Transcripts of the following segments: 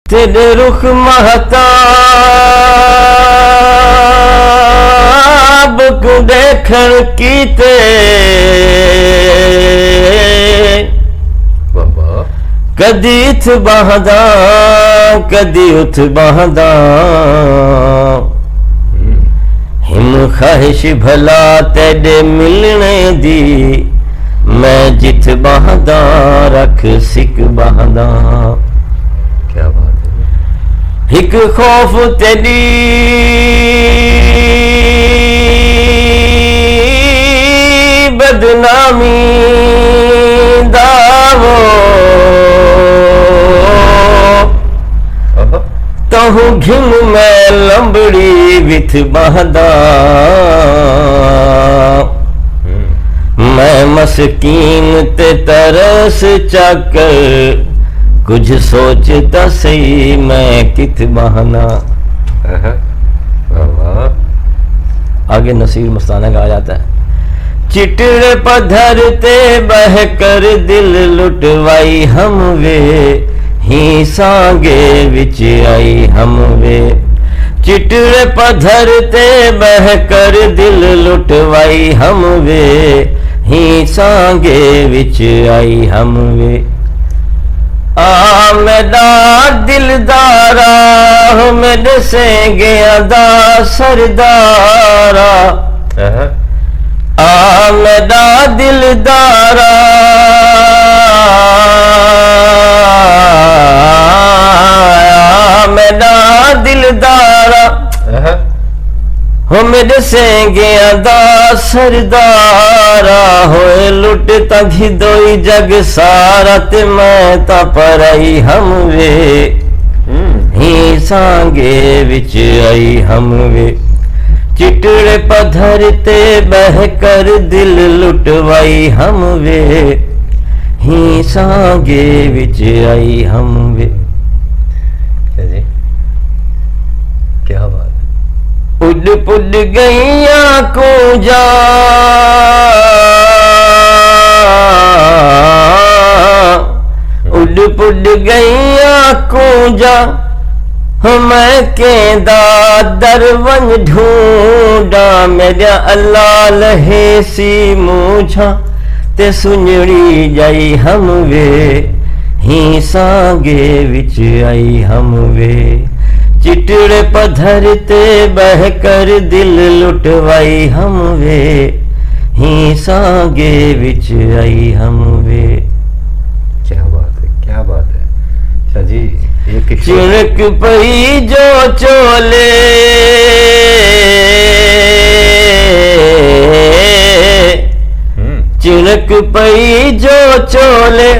तेरे रुख महताब को देखण कीते कदी इथ बहदा कदी उथ बहदा हिम ख्वाहिश भला तेरे मिलने दी मैं जिथ बहदा रख सिक बहदा। क्या बात है। हिक खौफ तेरी बदनामी दावो तहु घिन में लंबड़ी विथ बहदा मैं मस्कीन ते तरस चकर कुछ सोचता सही मैं कित बहाना। आगे नसीर मस्ताना गा जाता है। चिटड़े पत्थर ते बह कर दिल लुटवाई हम वे ही सांगे विच आई हम वे। चिटड़े पत्थर ते बह कर दिल लुटवाई हम वे ही सांगे विच आई हम वे। मेरा दिलदारा मेरे से गया दा सरदारा मेरा दिलदारा मेरा दिलदारा हो मेरे से गया दा सरदारा होए लुट तघी दोई जग सारा ते मैं ता परई हम वे ही सांगे विच आई हम वे। चिटड़े पत्थर ते बह कर दिल लुटवाई हम वे ही सांगे विच आई हम वे। क्या बात। उड़ पुड़ गैया को जा उड़ पुड़ गैया को जा मैं केंदा दरवन ढूंढा मेरा अल्लाह लहे सी मूझा ते सुनड़ी जाई हम वे ही सांगे विच आई हम वे। चिटड़े पत्थर ते बह कर दिल लुटवाई हम वे ही सांगे विच आई हम वे। क्या बात है। क्या बात है। अच्छा जी एक चिड़क पई जो चोले चिड़क पई जो चोले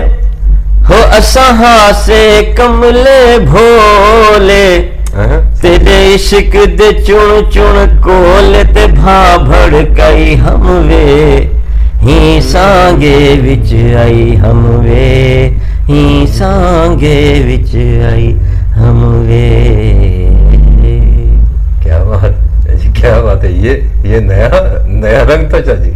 हो असाहा से कमले भोले तेरे इश्क दे चुन चुन कोल ते भा भड़काई हम वे ही सांगे विच आई हम वे ही सांगे विच आई हम वे। क्या बात है। ये नया नया रंग था चाची।